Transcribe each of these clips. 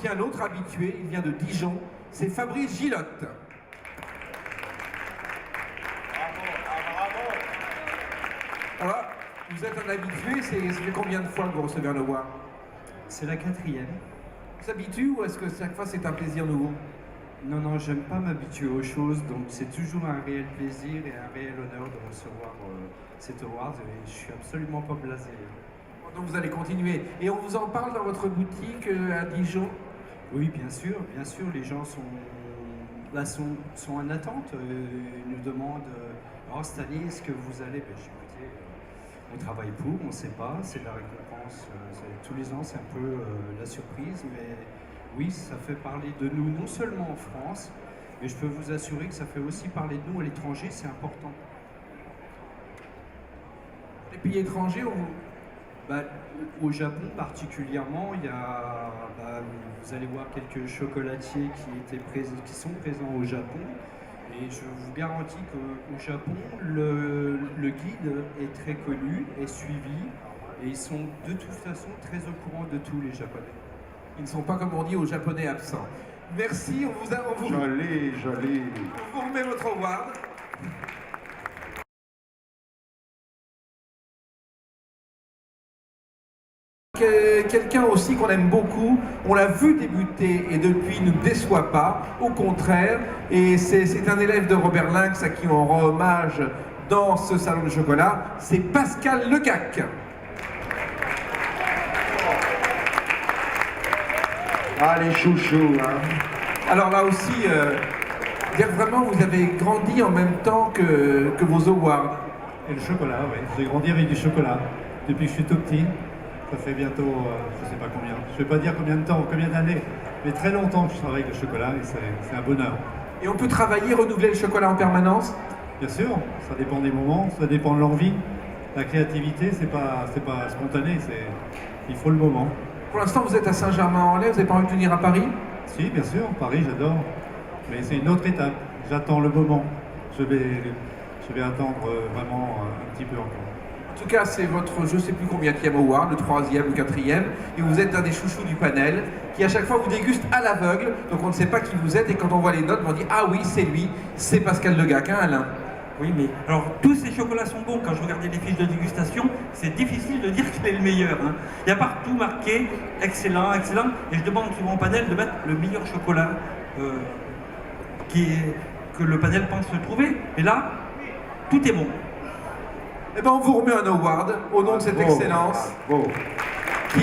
Un autre habitué, il vient de Dijon, c'est Fabrice Gillotte. Alors, vous êtes un habitué, ça fait combien de fois que vous recevez un award? C'est la 4e. Vous s'habitue ou est-ce que chaque fois c'est un plaisir nouveau? Non, non, j'aime pas m'habituer aux choses, donc c'est toujours un réel plaisir et un réel honneur de recevoir cet award et je suis absolument pas blasé. Donc vous allez continuer. Et on vous en parle dans votre boutique à Dijon? Oui, bien sûr, les gens sont en attente, ils nous demandent oh, cette année, est-ce que vous allez écoutez, on travaille pour, on ne sait pas, c'est la récompense, tous les ans c'est un peu la surprise, mais oui, ça fait parler de nous non seulement en France, mais je peux vous assurer que ça fait aussi parler de nous à l'étranger, c'est important. Les pays étrangers, au Japon particulièrement, il y a, vous allez voir quelques chocolatiers qui sont présents au Japon. Et je vous garantis qu'au Japon, le guide est très connu, est suivi, et ils sont de toute façon très au courant de tous les Japonais. Ils ne sont pas, comme on dit, aux Japonais absents. Merci, on vous remet votre award. Quelqu'un aussi qu'on aime beaucoup, on l'a vu débuter et depuis il ne nous déçoit pas, au contraire, et c'est un élève de Robert Lynx à qui on rend hommage dans ce salon de chocolat, c'est Pascal Legac. Ah, les chouchous, hein. Alors là aussi, vraiment vous avez grandi en même temps que vos awards. Et le chocolat, oui. J'ai grandi avec du chocolat depuis que je suis tout petit. Ça fait bientôt, je ne sais pas combien, je ne vais pas dire combien de temps, combien d'années, mais très longtemps que je travaille avec le chocolat et c'est un bonheur. Et on peut travailler, renouveler le chocolat en permanence? Bien sûr, ça dépend des moments, ça dépend de l'envie. La créativité, c'est pas spontané, il faut le moment. Pour l'instant, vous êtes à Saint-Germain-en-Laye, vous n'avez pas envie de venir à Paris? Si, bien sûr, Paris, j'adore. Mais c'est une autre étape, j'attends le moment. Je vais attendre vraiment un petit peu encore. En tout cas, c'est votre, je ne sais plus combienième award, le 3e ou 4e, et vous êtes un des chouchous du panel, qui à chaque fois vous déguste à l'aveugle, donc on ne sait pas qui vous êtes, et quand on voit les notes, on dit « Ah oui, c'est lui, c'est Pascal Legac, hein, Alain ?» Oui, mais alors tous ces chocolats sont bons. Quand je regardais les fiches de dégustation, c'est difficile de dire quel est le meilleur. Hein. Il y a partout marqué « Excellent, excellent », et je demande souvent au panel de mettre le meilleur chocolat que le panel pense trouver. Et là, tout est bon. Eh bien, on vous remet un award au nom de cette excellence. Qui...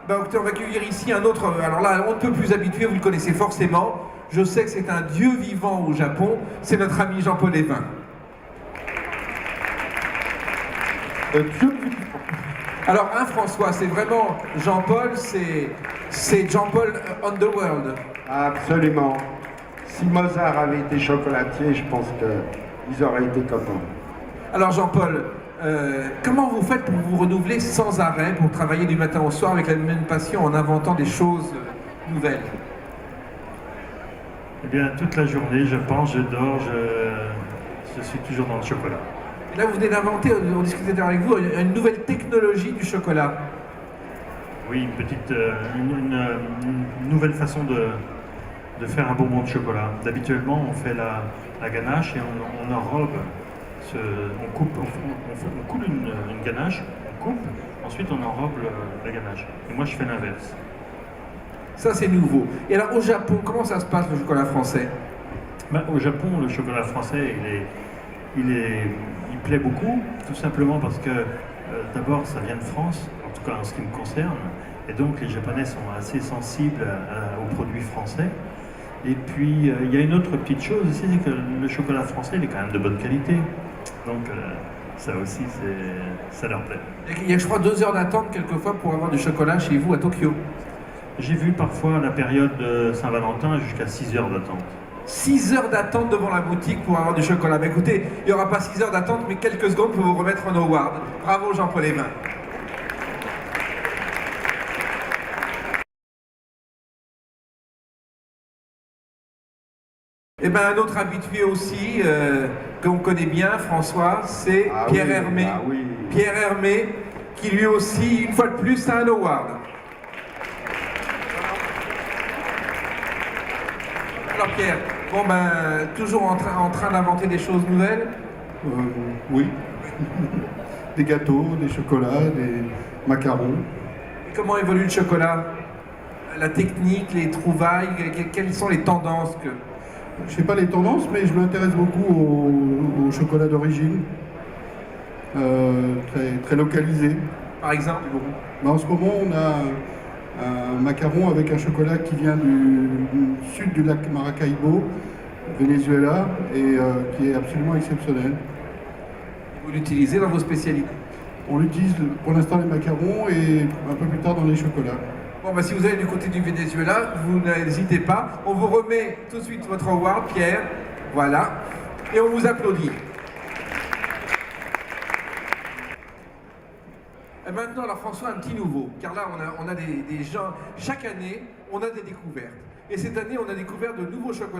écoutez, on va accueillir ici un autre, alors là, on ne peut plus habitué, vous le connaissez forcément. Je sais que c'est un dieu vivant au Japon, c'est notre ami Jean-Paul Evin. Alors, François, c'est vraiment Jean-Paul, c'est Jean-Paul on the world. Absolument. Si Mozart avait été chocolatier, je pense qu'ils auraient été contents. Alors Jean-Paul, comment vous faites pour vous renouveler sans arrêt, pour travailler du matin au soir avec la même passion en inventant des choses nouvelles? Eh bien, toute la journée, je pense, je dors, je suis toujours dans le chocolat. Et là, vous venez d'inventer, on discutait avec vous, une nouvelle technologie du chocolat. Oui, une petite, une nouvelle façon de faire un bonbon de chocolat. D'habituellement, on fait la ganache et on enrobe, on coule une ganache, on coupe, ensuite on enrobe la ganache. Et moi, je fais l'inverse. Ça, c'est nouveau. Et alors, au Japon, comment ça se passe, le chocolat français? Au Japon, le chocolat français, il plaît beaucoup, tout simplement parce que, d'abord, ça vient de France, en tout cas en ce qui me concerne, et donc les Japonais sont assez sensibles aux produits français. Et puis, il y a une autre petite chose aussi, c'est que le chocolat français, il est quand même de bonne qualité. Donc, ça aussi, ça leur plaît. Il y a, je crois, 2 heures d'attente, quelquefois, pour avoir du chocolat chez vous à Tokyo. J'ai vu parfois la période de Saint-Valentin jusqu'à 6 heures d'attente. 6 heures d'attente devant la boutique pour avoir du chocolat. Mais écoutez, il n'y aura pas 6 heures d'attente, mais quelques secondes pour vous remettre un award. Bravo Jean-Paul Evin. Et bien un autre habitué aussi, qu'on connaît bien, François, c'est Pierre Hermé. Ah oui. Pierre Hermé, qui lui aussi, une fois de plus, a un award. Alors Pierre, bon ben, toujours en train d'inventer des choses nouvelles? Oui. Des gâteaux, des chocolats, des macarons. Et comment évolue le chocolat? La technique, les trouvailles, quelles sont les tendances que... Je sais pas les tendances, mais je m'intéresse beaucoup au chocolat d'origine, très localisé. Par exemple? Ben, en ce moment, on a un macaron avec un chocolat qui vient du sud du lac Maracaibo, Venezuela, et qui est absolument exceptionnel. Vous l'utilisez dans vos spécialités? On l'utilise pour l'instant les macarons et un peu plus tard dans les chocolats. Bon, bah, si vous allez du côté du Venezuela, vous n'hésitez pas. On vous remet tout de suite votre award, Pierre. Voilà. Et on vous applaudit. Et maintenant, alors François, un petit nouveau. Car là, on a des gens... Chaque année, on a des découvertes. Et cette année, on a découvert de nouveaux chocolats.